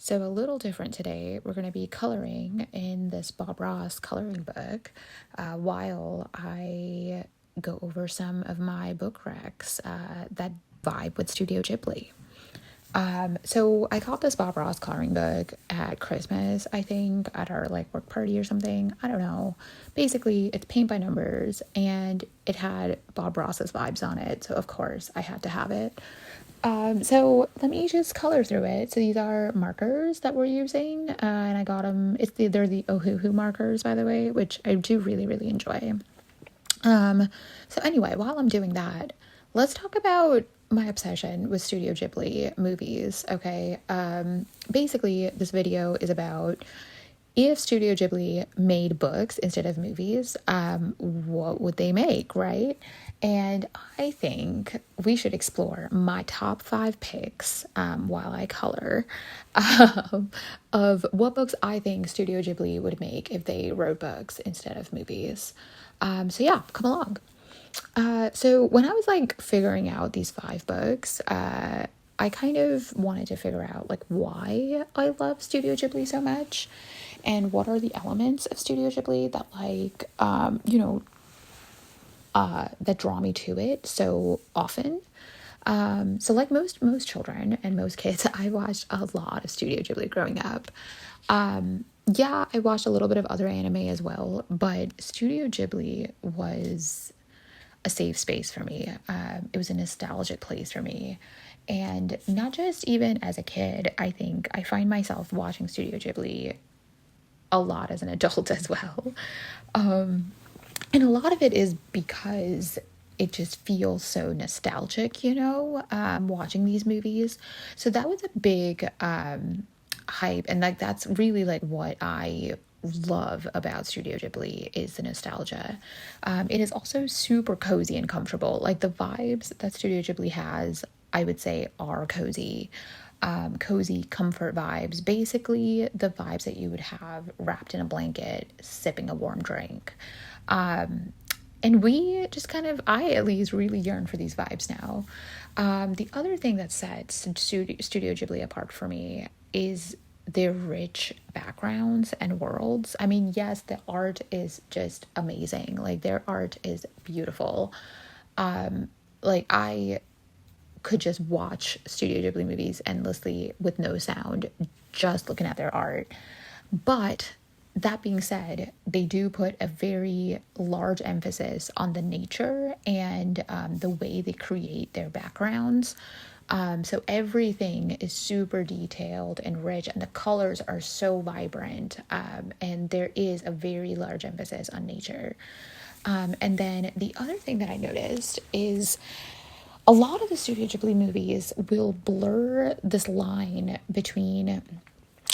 So, a little different today. We're going to be coloring in this Bob Ross coloring book while I go over some of my book recs that vibe with Studio Ghibli. So I got this Bob Ross coloring book at Christmas, I think, at our work party or something. I don't know. Basically, it's paint by numbers and it had Bob Ross's vibes on it. So of course I had to have it. So let me just color through it. So these are markers that we're using, and I got them. They're the Ohuhu markers, by the way, which I do really, really enjoy. So anyway, while I'm doing that, let's talk about my obsession with Studio Ghibli movies, okay? Basically, this video is about if Studio Ghibli made books instead of movies, what would they make, right? And I think we should explore my top 5 picks while I color of what books I think Studio Ghibli would make if they wrote books instead of movies. So yeah, come along. So when I was figuring out these 5 books, I kind of wanted to figure out why I love Studio Ghibli so much and what are the elements of Studio Ghibli that that draw me to it so often. So like most children and most kids, I watched a lot of Studio Ghibli growing up. Yeah, I watched a little bit of other anime as well, but Studio Ghibli was a safe space for me. It was a nostalgic place for me. And not just even as a kid, I think I find myself watching Studio Ghibli a lot as an adult as well. And a lot of it is because it just feels so nostalgic, watching these movies. So that was a big hype. And that's really what I love about Studio Ghibli is the nostalgia. It is also super cozy and comfortable. The vibes that Studio Ghibli has, I would say, are cozy. Cozy comfort vibes, basically the vibes that you would have wrapped in a blanket, sipping a warm drink. And we just I at least really yearn for these vibes now. The other thing that sets Studio Ghibli apart for me is their rich backgrounds and worlds. I mean, yes, the art is just amazing. Their art is beautiful. I could just watch Studio Ghibli movies endlessly with no sound, just looking at their art. But that being said, they do put a very large emphasis on the nature and the way they create their backgrounds. So everything is super detailed and rich, and the colors are so vibrant, and there is a very large emphasis on nature. And then the other thing that I noticed is a lot of the Studio Ghibli movies will blur this line between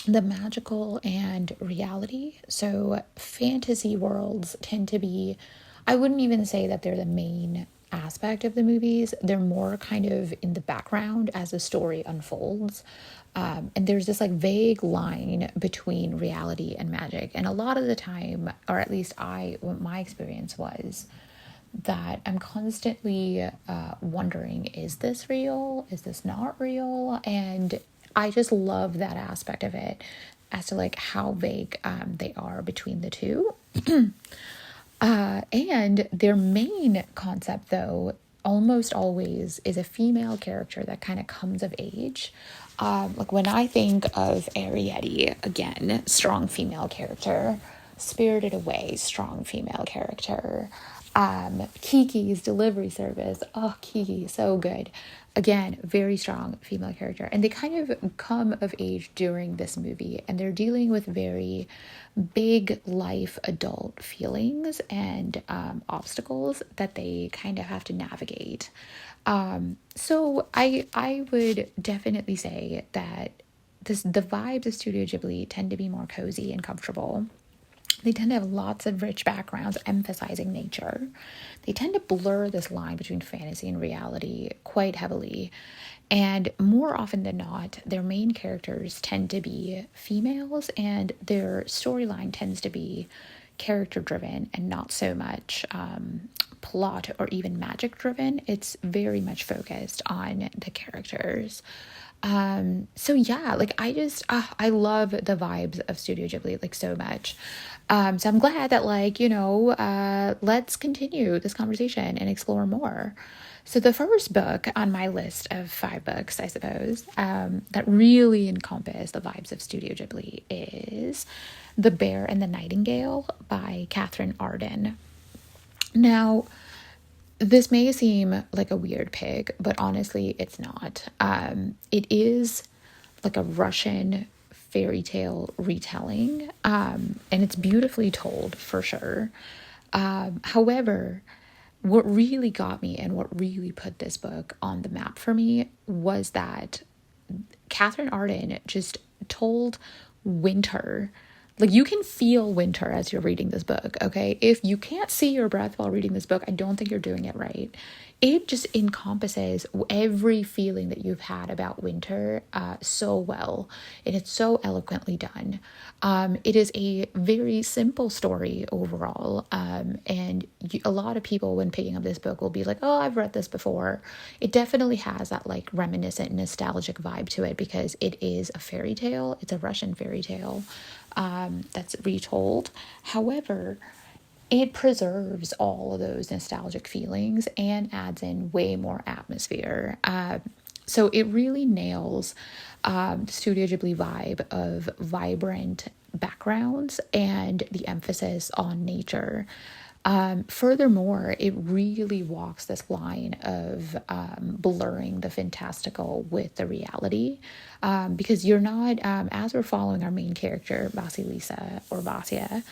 the magical and reality. So fantasy worlds tend to be, I wouldn't even say that they're the main aspect of the movies. They're more kind of in the background as the story unfolds. And there's this vague line between reality and magic. And a lot of the time, or at least what my experience was, that I'm constantly wondering, is this real? Is this not real? And I just love that aspect of it as to how vague they are between the two. And their main concept, though, almost always is a female character that kind of comes of age. When I think of Arrietty, again, strong female character. Spirited Away, strong female character. Kiki's Delivery Service, oh, Kiki, so good. Again, very strong female character. And they kind of come of age during this movie, and they're dealing with very big life adult feelings and obstacles that they kind of have to navigate. So I would definitely say that the vibes of Studio Ghibli tend to be more cozy and comfortable. They tend to have lots of rich backgrounds emphasizing nature. They tend to blur this line between fantasy and reality quite heavily. And more often than not, their main characters tend to be females, and their storyline tends to be character driven and not so much plot or even magic driven. It's very much focused on the characters. So yeah, like I love the vibes of Studio Ghibli like so much. So I'm glad that let's continue this conversation and explore more. So the first book on my list of 5 books, I suppose, that really encompass the vibes of Studio Ghibli is The Bear and the Nightingale by Katherine Arden. Now, this may seem like a weird pick, but honestly, it's not. It is like a Russian fairy tale retelling, and it's beautifully told for sure. However, what really got me and what really put this book on the map for me was that Katherine Arden just told winter. Like, you can feel winter as you're reading this book, okay? If you can't see your breath while reading this book, I don't think you're doing it right. It just encompasses every feeling that you've had about winter so well, and it's so eloquently done. It is a very simple story overall, and a lot of people, when picking up this book, will be like, oh, I've read this before. It definitely has that like reminiscent, nostalgic vibe to it because it is a fairy tale. It's a Russian fairy tale that's retold. However, it preserves all of those nostalgic feelings and adds in way more atmosphere. So it really nails the Studio Ghibli vibe of vibrant backgrounds and the emphasis on nature. Furthermore, it really walks this line of blurring the fantastical with the reality, because you're not, as we're following our main character, Vasilisa or Vasya,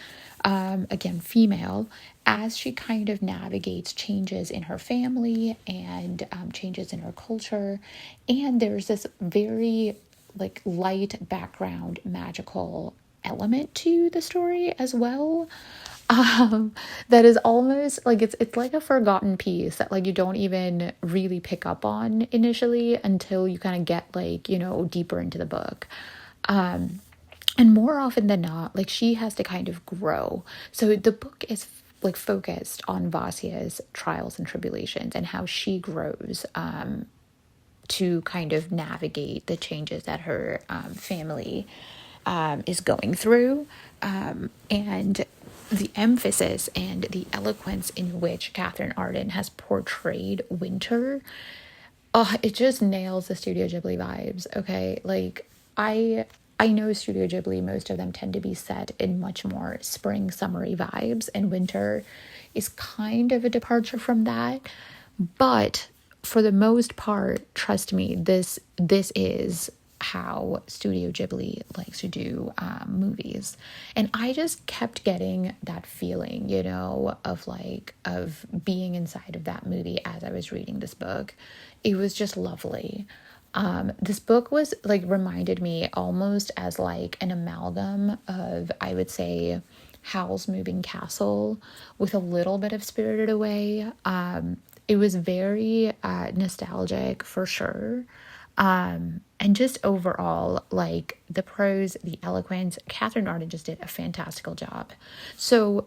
again, female, as she kind of navigates changes in her family and changes in her culture. And there's this very like light background magical element to the story as well, that is almost like it's like a forgotten piece that like you don't even really pick up on initially until you kind of get like deeper into the book. And more often than not, like she has to kind of grow. So the book is like focused on Vasya's trials and tribulations and how she grows to kind of navigate the changes that her family is going through. And the emphasis and the eloquence in which Katherine Arden has portrayed winter, it just nails the Studio Ghibli vibes, okay? Like, I know Studio Ghibli, most of them tend to be set in much more spring, summery vibes, and winter is kind of a departure from that. But for the most part, trust me, this is how Studio Ghibli likes to do movies. And I just kept getting that feeling, of being inside of that movie as I was reading this book. It was just lovely. This book was like reminded me almost as like an amalgam of, I would say, Howl's Moving Castle with a little bit of Spirited Away. It was very nostalgic for sure. And just overall, like the prose, the eloquence, Katherine Arden just did a fantastical job. So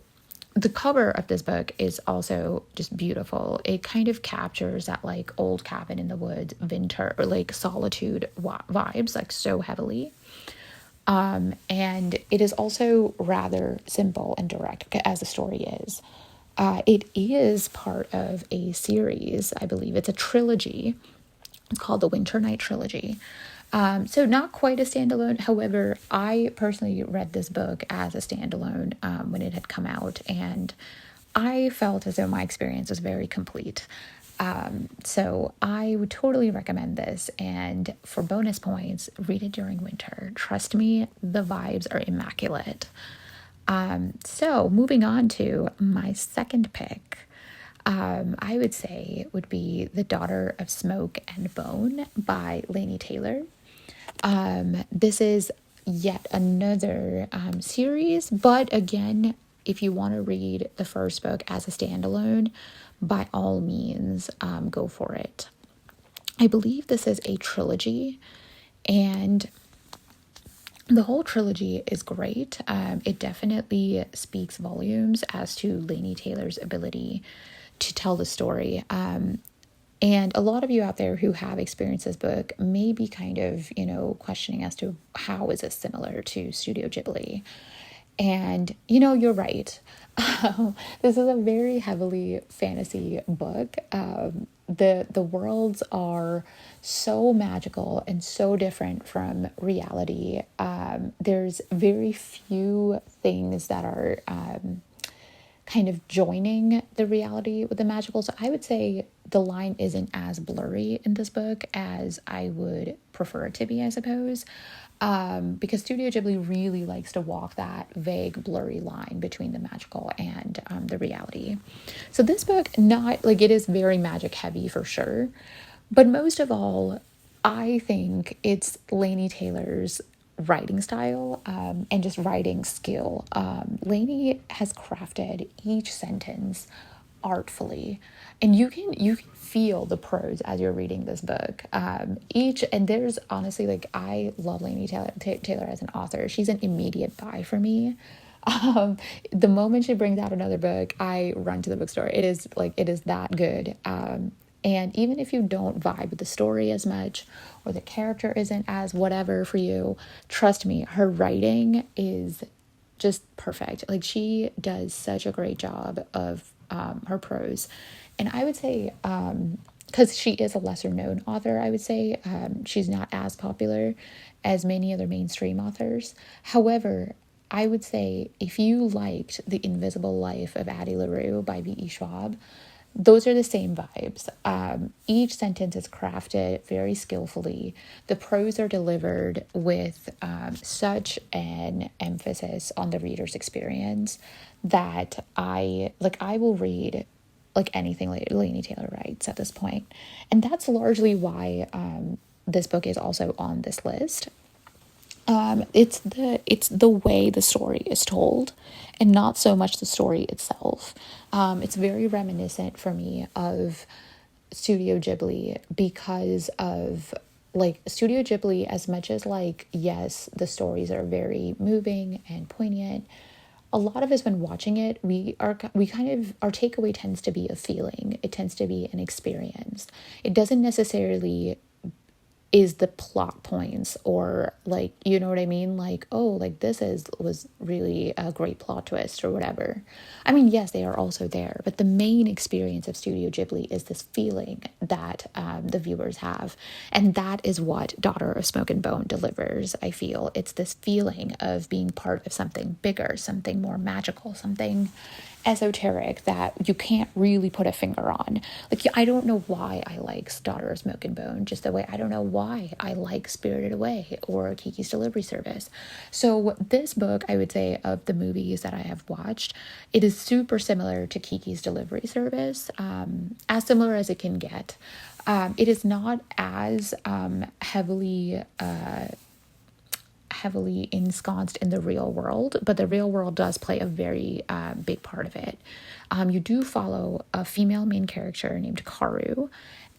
the cover of this book is also just beautiful. It kind of captures that like old cabin in the woods, winter, or like solitude vibes, like so heavily. And it is also rather simple and direct as the story is. It is part of a series, I believe. It's a trilogy. It's called the Winter Night Trilogy. So not quite a standalone. However, I personally read this book as a standalone when it had come out, and I felt as though my experience was very complete. So I would totally recommend this. And for bonus points, read it during winter. Trust me, the vibes are immaculate. So moving on to my second pick. I would say would be The Daughter of Smoke and Bone by Laini Taylor. This is yet another series, but again, if you want to read the first book as a standalone, by all means, go for it. I believe this is a trilogy, and the whole trilogy is great. It definitely speaks volumes as to Laini Taylor's ability to tell the story. And a lot of you out there who have experienced this book may be kind of, questioning as to how is this similar to Studio Ghibli. And, you're right. This is a very heavily fantasy book. The worlds are so magical and so different from reality. There's very few things that are kind of joining the reality with the magical. So I would say the line isn't as blurry in this book as I would prefer it to be, I suppose. Because Studio Ghibli really likes to walk that vague, blurry line between the magical and the reality. So this book, not like it is very magic heavy for sure, but most of all, I think it's Laini Taylor's writing style and just writing skill. Laini has crafted each sentence artfully, and you can feel the prose as you're reading this book. And there's honestly, like, I love Laini Taylor as an author. She's an immediate buy for me. The moment she brings out another book, I run to the bookstore. It is that good. And even if you don't vibe with the story as much, or the character isn't as whatever for you, trust me, her writing is just perfect. Like, she does such a great job of her prose. And I would say, because she is a lesser known author, I would say she's not as popular as many other mainstream authors. However, I would say if you liked The Invisible Life of Addie LaRue by B.E. Schwab, those are the same vibes. Each sentence is crafted very skillfully. The prose are delivered with such an emphasis on the reader's experience that I will read like anything Laini Taylor writes at this point. And that's largely why this book is also on this list. It's the way the story is told, and not so much the story itself. It's very reminiscent for me of Studio Ghibli because of, like, Studio Ghibli, as much as, like, yes, the stories are very moving and poignant. A lot of us, when watching it, our takeaway tends to be a feeling. It tends to be an experience. It doesn't necessarily is the plot points, or, like, you know what I mean? Like, oh, like, was really a great plot twist or whatever. I mean, yes, they are also there, but the main experience of Studio Ghibli is this feeling that the viewers have. And that is what Daughter of Smoke and Bone delivers, I feel. It's this feeling of being part of something bigger, something more magical, something esoteric that you can't really put a finger on. Like, I don't know why I like Daughter of Smoke and Bone, just the way I don't know why I like Spirited Away or Kiki's Delivery Service. So this book, I would say, of the movies that I have watched, it is super similar to Kiki's Delivery Service, as similar as it can get. It is not as heavily ensconced in the real world, but the real world does play a very big part of it. You do follow a female main character named Karu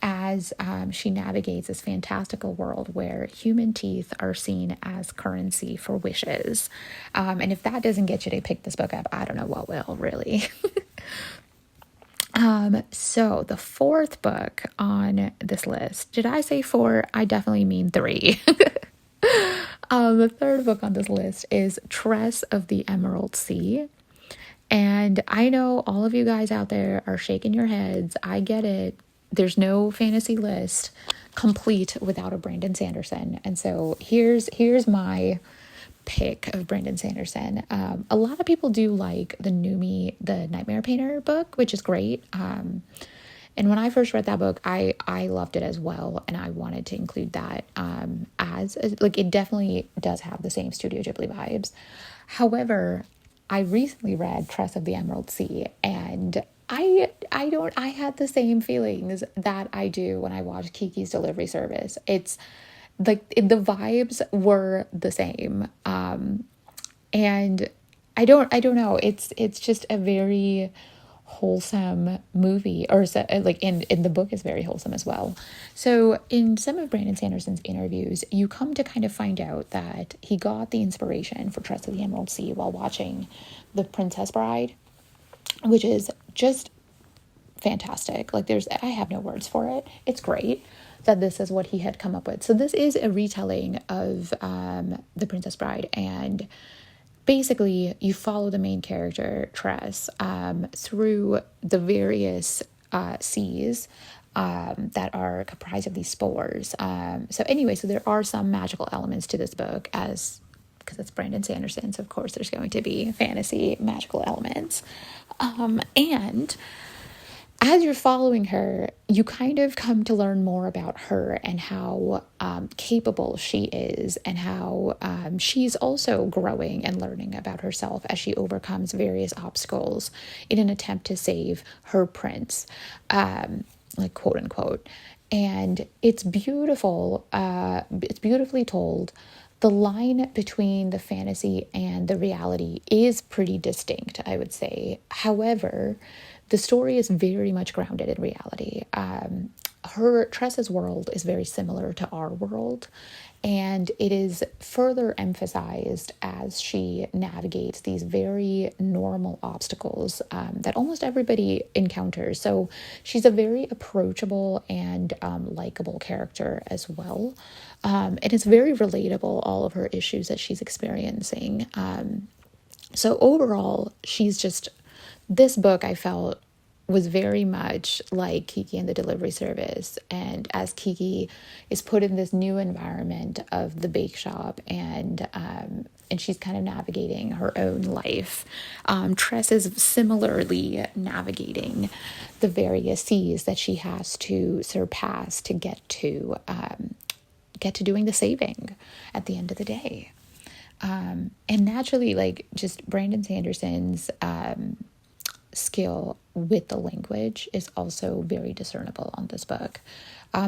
as she navigates this fantastical world where human teeth are seen as currency for wishes. And if that doesn't get you to pick this book up, I don't know what will, really. So the fourth book on this list, did I say four? I definitely mean three. The third book on this list is Tress of the Emerald Sea. And I know all of you guys out there are shaking your heads. I get it. There's no fantasy list complete without a Brandon Sanderson. And so here's my pick of Brandon Sanderson. A lot of people do like the Nightmare Painter book, which is great. And when I first read that book, I loved it as well, and I wanted to include that it definitely does have the same Studio Ghibli vibes. However, I recently read Tress of the Emerald Sea, and I had the same feelings that I do when I watch Kiki's Delivery Service. It's like the vibes were the same, and I don't know. It's just a very wholesome movie, or like in the book is very wholesome as well. So in some of Brandon Sanderson's interviews, you come to kind of find out that he got the inspiration for Tress of the Emerald Sea while watching The Princess Bride, which is just fantastic. Like I have no words for it. It's great that this is what he had come up with. So this is a retelling of The Princess Bride, and basically you follow the main character Tress through the various seas that are comprised of these spores. So anyway, so there are some magical elements to this book, as because it's Brandon Sanderson, so of course there's going to be fantasy magical elements. And as you're following her, you kind of come to learn more about her and how capable she is, and how she's also growing and learning about herself as she overcomes various obstacles in an attempt to save her prince, like quote unquote. And it's beautiful. It's beautifully told. The line between the fantasy and the reality is pretty distinct, I would say. However, the story is very much grounded in reality. Tress's world is very similar to our world, and it is further emphasized as she navigates these very normal obstacles that almost everybody encounters. So she's a very approachable and likable character as well. And it's very relatable, all of her issues that she's experiencing. So overall, this book I felt was very much like Kiki and the Delivery Service. And as Kiki is put in this new environment of the bake shop, and she's kind of navigating her own life, Tress is similarly navigating the various seas that she has to surpass to get to doing the saving at the end of the day. And naturally, like, just Brandon Sanderson's skill with the language is also very discernible on this book.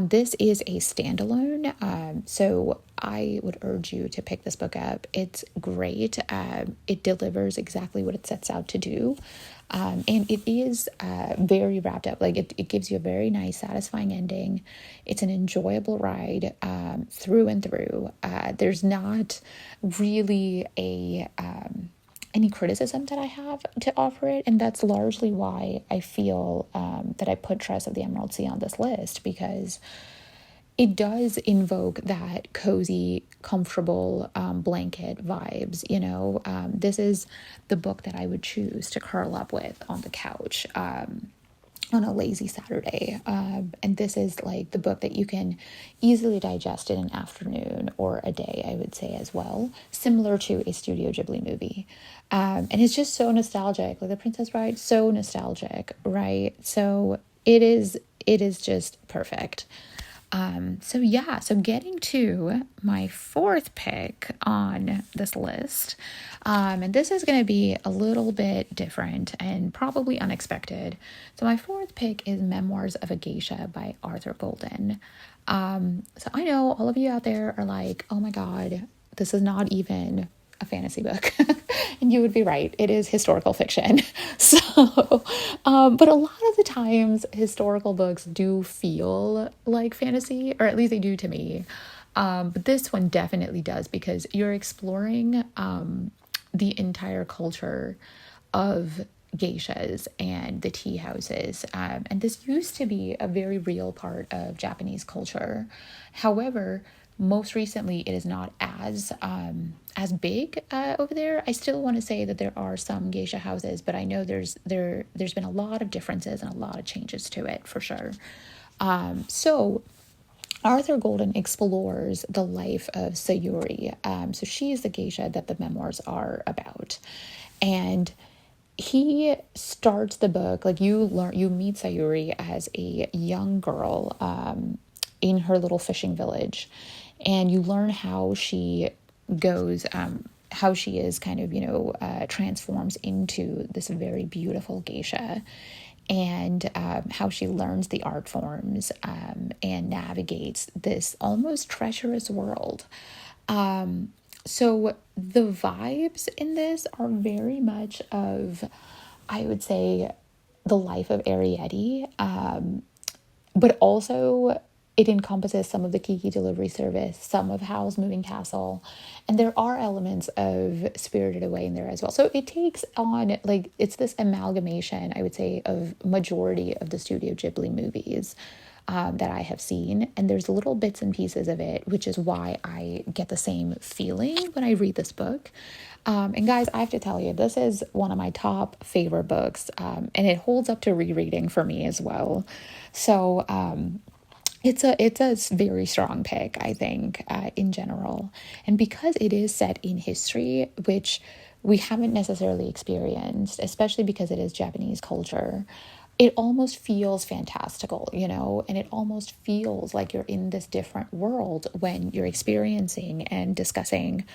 This is a standalone, so I would urge you to pick this book up. It's great. It delivers exactly what it sets out to do. And it is very wrapped up. Like, it gives you a very nice, satisfying ending. It's an enjoyable ride through and through. There's not really any criticism that I have to offer it, and that's largely why I feel that I put Tress of the Emerald Sea on this list, because it does invoke that cozy, comfortable blanket vibes. This is the book that I would choose to curl up with on the couch on a lazy Saturday. And this is like the book that you can easily digest in an afternoon or a day, I would say, as well, similar to a Studio Ghibli movie. And it's just so nostalgic, like The Princess Bride, so nostalgic, right? So it is just perfect. So getting to my fourth pick on this list, and this is going to be a little bit different and probably unexpected. So my fourth pick is Memoirs of a Geisha by Arthur Golden. So I know all of you out there are like, oh my God, this is not even a fantasy book. And you would be right. It is historical fiction. So, but a lot of the times historical books do feel like fantasy, or at least they do to me. But this one definitely does, because you're exploring the entire culture of geishas and the tea houses. And this used to be a very real part of Japanese culture. However, most recently, it is not as big over there. I still want to say that there are some geisha houses, but I know there's been a lot of differences and a lot of changes to it for sure. So Arthur Golden explores the life of Sayuri. So she is the geisha that the memoirs are about, and he starts the book like you meet Sayuri as a young girl in her little fishing village, and you learn how she goes, how she is kind of, transforms into this very beautiful geisha, and how she learns the art forms and navigates this almost treacherous world. So the vibes in this are very much of, I would say, the life of Arrietty, but also it encompasses some of the Kiki delivery service, some of Howl's Moving Castle, and there are elements of Spirited Away in there as well. So it takes on, like, it's this amalgamation, I would say, of majority of the Studio Ghibli movies that I have seen. And there's little bits and pieces of it, which is why I get the same feeling when I read this book. And guys, I have to tell you, this is one of my top favorite books, and it holds up to rereading for me as well. So it's a very strong pick, I think, in general. And because it is set in history, which we haven't necessarily experienced, especially because it is Japanese culture, it almost feels fantastical, you know, and it almost feels like you're in this different world when you're experiencing and discussing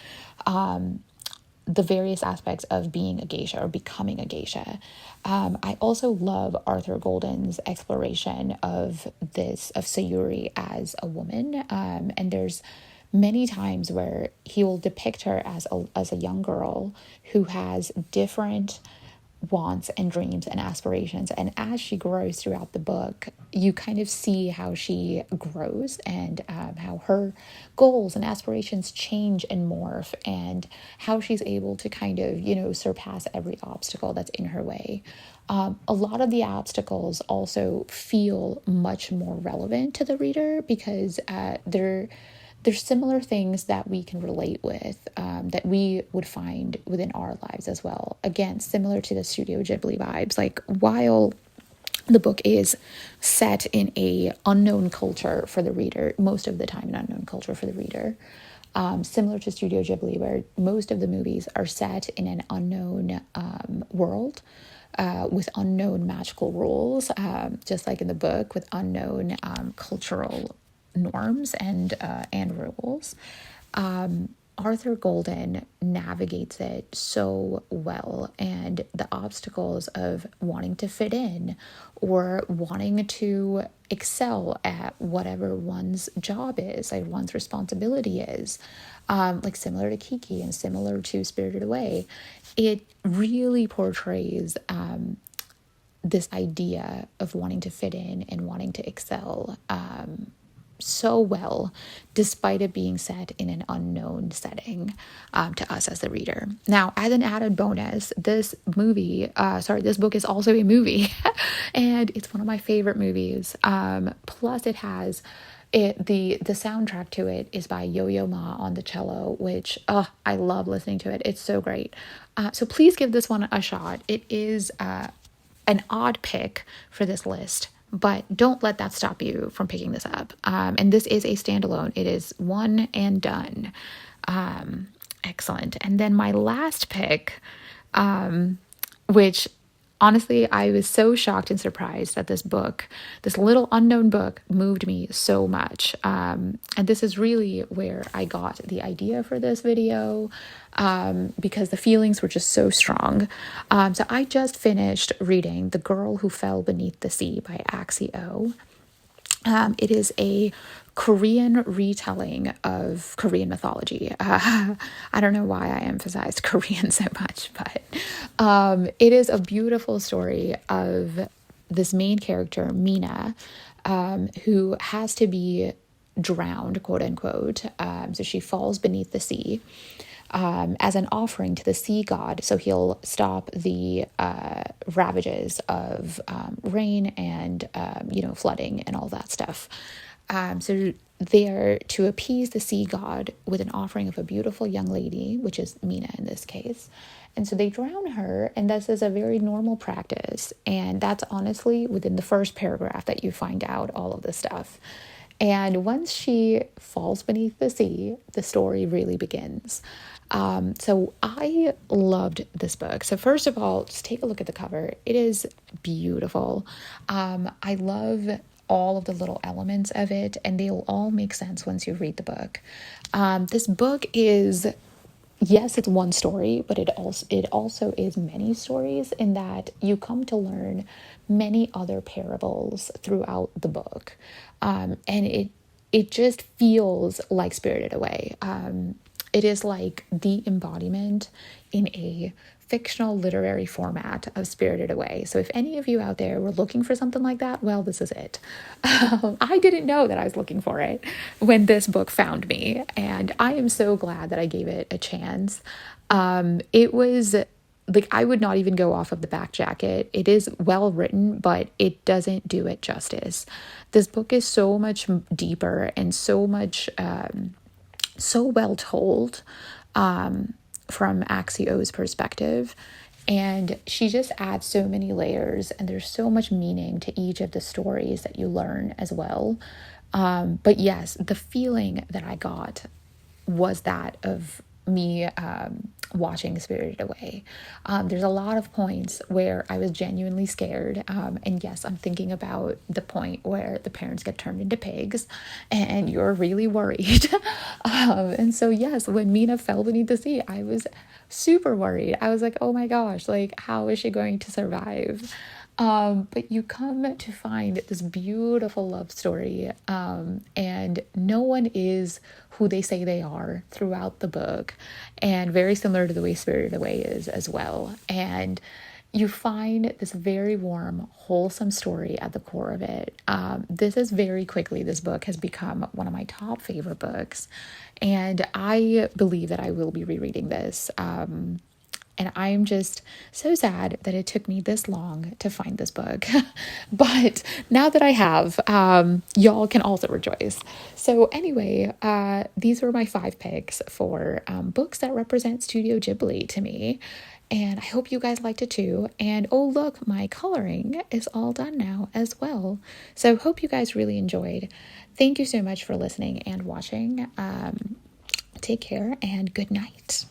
the various aspects of being a geisha or becoming a geisha. I also love Arthur Golden's exploration of Sayuri as a woman. And there's many times where he will depict her as a young girl who has different wants and dreams and aspirations, and as she grows throughout the book, you kind of see how she grows and how her goals and aspirations change and morph, and how she's able to kind of, you know, surpass every obstacle that's in her way. A lot of the obstacles also feel much more relevant to the reader because there's similar things that we can relate with, that we would find within our lives as well. Again, similar to the Studio Ghibli vibes. Like, while the book is set in a unknown culture for the reader, most of the time an unknown culture for the reader, similar to Studio Ghibli, where most of the movies are set in an unknown world, with unknown magical rules, just like in the book, with unknown cultural norms and rules. Arthur Golden navigates it so well, and the obstacles of wanting to fit in or wanting to excel at whatever one's job is, like one's responsibility is, like similar to Kiki and similar to Spirited Away, it really portrays this idea of wanting to fit in and wanting to excel so well, despite it being set in an unknown setting to us as the reader. Now, as an added bonus, this book is also a movie, and it's one of my favorite movies. Plus, it has the soundtrack to it is by Yo-Yo Ma on the cello, which I love listening to it. It's so great. So please give this one a shot. It is an odd pick for this list, but don't let that stop you from picking this up. And this is a standalone. It is one and done. Excellent. And then my last pick, which honestly, I was so shocked and surprised that this little unknown book, moved me so much. And this is really where I got the idea for this video, because the feelings were just so strong. So I just finished reading The Girl Who Fell Beneath the Sea by Axie. It is a Korean retelling of Korean mythology. I don't know why I emphasized Korean so much, but it is a beautiful story of this main character, Mina, who has to be drowned, quote unquote. So she falls beneath the sea as an offering to the sea god, so he'll stop the ravages of rain and flooding and all that stuff. So they're to appease the sea god with an offering of a beautiful young lady, which is Mina in this case. And so they drown her, and this is a very normal practice. And that's honestly within the first paragraph that you find out all of this stuff. And once she falls beneath the sea, the story really begins. So I loved this book. So first of all, just take a look at the cover. It is beautiful. I love all of the little elements of it, and they'll all make sense once you read the book. This book is, yes, it's one story, but it also is many stories, in that you come to learn many other parables throughout the book. And it just feels like Spirited Away. It is like the embodiment in a fictional literary format of Spirited Away. So if any of you out there were looking for something like that, well, this is it. I didn't know that I was looking for it when this book found me, and I am so glad that I gave it a chance. It was like, I would not even go off of the back jacket. It is well written, but it doesn't do it justice. This book is so much deeper and so much, so well told, from Axie's perspective. And she just adds so many layers, and there's so much meaning to each of the stories that you learn as well. But yes, the feeling that I got was that of me watching Spirited Away. There's a lot of points where I was genuinely scared. And yes, I'm thinking about the point where the parents get turned into pigs and you're really worried. And so yes, when Mina fell beneath the sea, I was super worried. I was like, oh my gosh, like, how is she going to survive? But you come to find this beautiful love story, and no one is who they say they are throughout the book, and very similar to the way Spirited Away is as well. And you find this very warm, wholesome story at the core of it. This book has become one of my top favorite books, and I believe that I will be rereading this. And I'm just so sad that it took me this long to find this book. But now that I have, y'all can also rejoice. So anyway, these were my 5 picks for books that represent Studio Ghibli to me. And I hope you guys liked it too. And oh, look, my coloring is all done now as well. So hope you guys really enjoyed. Thank you so much for listening and watching. Take care and good night.